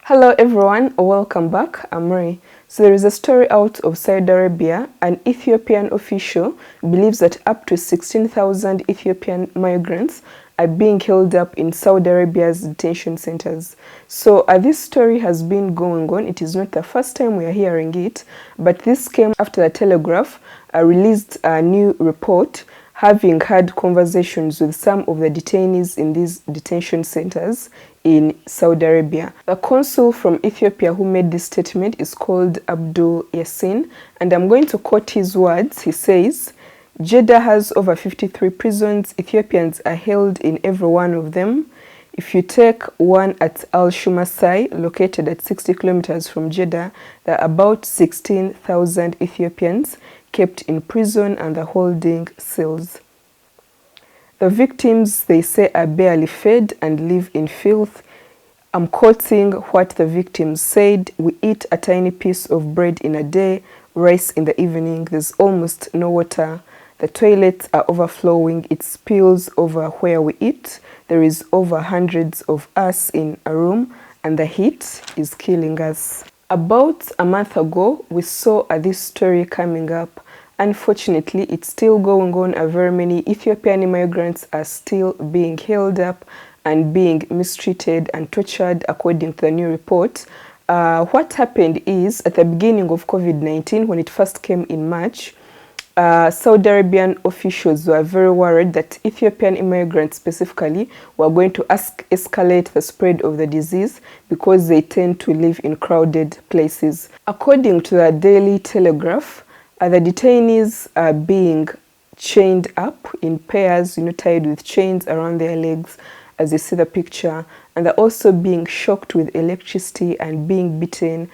Hello everyone, welcome back. I'm Rae. So there is a story out of Saudi Arabia. An Ethiopian official believes that up to 16,000 Ethiopian migrants are being held up in Saudi Arabia's detention centers. So this story has been going on. It is not the first time we are hearing it, but this came after the Telegraph released a new report having had conversations with some of the detainees in these detention centers in Saudi Arabia. The consul from Ethiopia who made this statement is called Abdul Yassin, and I'm going to quote his words. He says, "Jeddah has over 53 prisons. Ethiopians are held in every one of them. If you take one at Al-Shumasai, located at 60 kilometers from Jeddah, there are about 16,000 Ethiopians kept in prison and the holding cells. The victims, they say, are barely fed and live in filth." I'm quoting what the victims said. "We eat a tiny piece of bread in a day, rice in the evening. There's almost no water. The toilets are overflowing. It spills over where we eat. There is over hundreds of us in a room, and the heat is killing us." About a month ago, we saw this story coming up. Unfortunately, it's still going on. Very many Ethiopian immigrants are still being held up and being mistreated and tortured, according to the new report. What happened is, at the beginning of COVID-19, when it first came in March, Saudi Arabian officials were very worried that Ethiopian immigrants specifically were going to escalate the spread of the disease because they tend to live in crowded places. According to the Daily Telegraph, the detainees are being chained up in pairs, tied with chains around their legs, as you see the picture, and they're also being shocked with electricity and being beaten.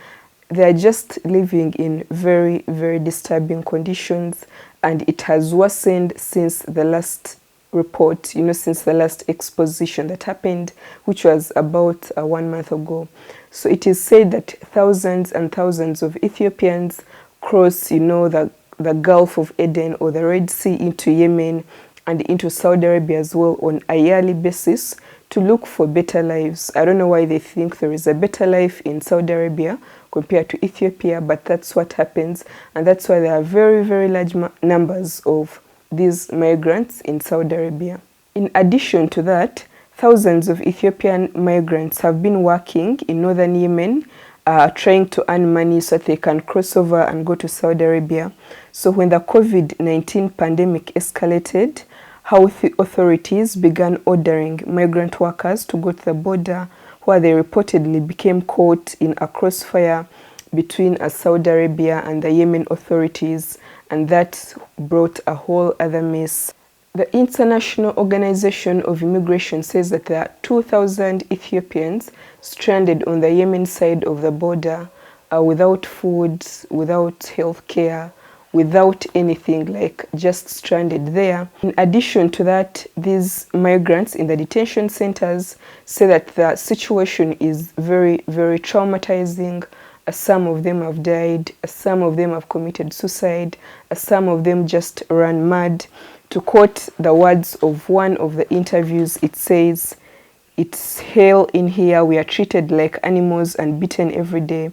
They're just living in very, very disturbing conditions, and it has worsened since the last report, since the last exposition that happened, which was about 1 month ago. So it is said that thousands and thousands of Ethiopians cross, the Gulf of Aden or the Red Sea into Yemen and into Saudi Arabia as well on a yearly basis to look for better lives. I don't know why they think there is a better life in Saudi Arabia compared to Ethiopia, but that's what happens, and that's why there are very, very large numbers of these migrants in Saudi Arabia. In addition to that, thousands of Ethiopian migrants have been working in northern Yemen, trying to earn money so that they can cross over and go to Saudi Arabia. So when the COVID-19 pandemic escalated, health authorities began ordering migrant workers to go to the border, where they reportedly became caught in a crossfire between Saudi Arabia and the Yemen authorities, and that brought a whole other mess. The International Organization of Immigration says that there are 2,000 Ethiopians stranded on the Yemen side of the border, without food, without health care, without anything, like just stranded there. In addition to that, these migrants in the detention centers say that the situation is very, very traumatizing. Some of them have died, some of them have committed suicide, some of them just ran mad. To quote the words of one of the interviews, it says, "It's hell in here. We are treated like animals and beaten every day,"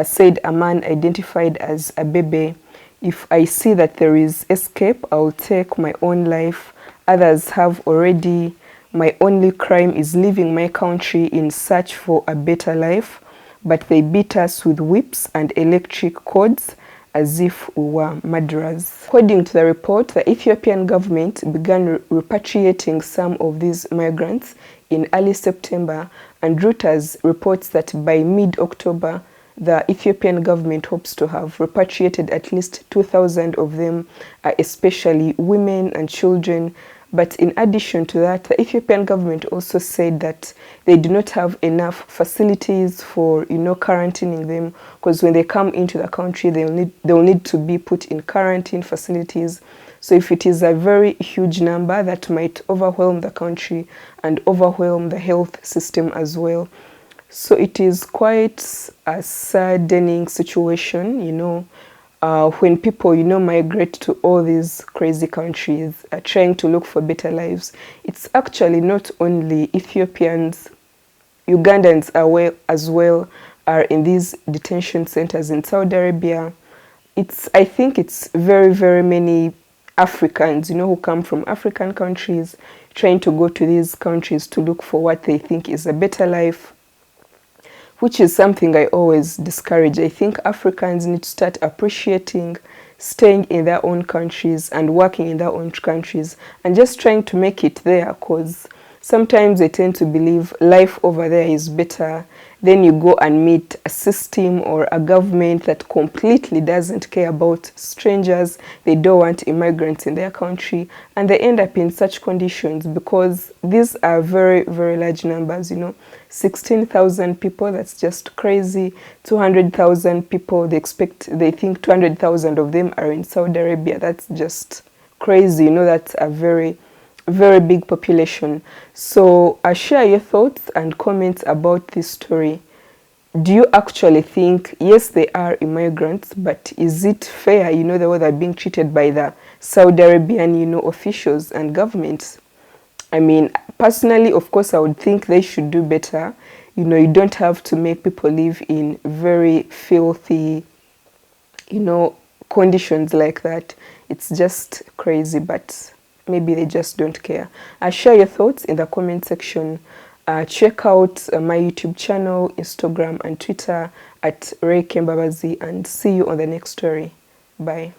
said a man identified as a baby. "If I see that there is escape, I'll take my own life. Others have already. My only crime is leaving my country in search for a better life. But they beat us with whips and electric cords as if we were murderers." According to the report, the Ethiopian government began repatriating some of these migrants in early September, and Reuters reports that by mid-October, the Ethiopian government hopes to have repatriated at least 2,000 of them, especially women and children. But in addition to that, the Ethiopian government also said that they do not have enough facilities for, quarantining them, because when they come into the country, they'll need to be put in quarantine facilities. So if it is a very huge number, that might overwhelm the country and overwhelm the health system as well. So it is quite a saddening situation, when people, migrate to all these crazy countries, trying to look for better lives. It's actually not only Ethiopians Ugandans as well are in these detention centers in Saudi Arabia. I think it's very, very many Africans, who come from African countries, trying to go to these countries to look for what they think is a better life, which is something I always discourage. I think Africans need to start appreciating staying in their own countries and working in their own countries and just trying to make it there, because sometimes they tend to believe life over there is better. Then you go and meet a system or a government that completely doesn't care about strangers. They don't want immigrants in their country, and they end up in such conditions because these are very, very large numbers, 16,000 people, that's just crazy. 200,000 people, they think 200,000 of them are in Saudi Arabia. That's just crazy, that's a very, very big population. So share your thoughts and comments about this story. Do you actually think, yes, they are immigrants, but is it fair, the way they're being treated by the Saudi Arabian, officials and governments? I mean, personally, of course, I would think they should do better. You don't have to make people live in very filthy, conditions like that. It's just crazy, but maybe they just don't care. Share your thoughts in the comment section. Check out my YouTube channel, Instagram and Twitter at Rae Kembabazi, and see you on the next story. Bye.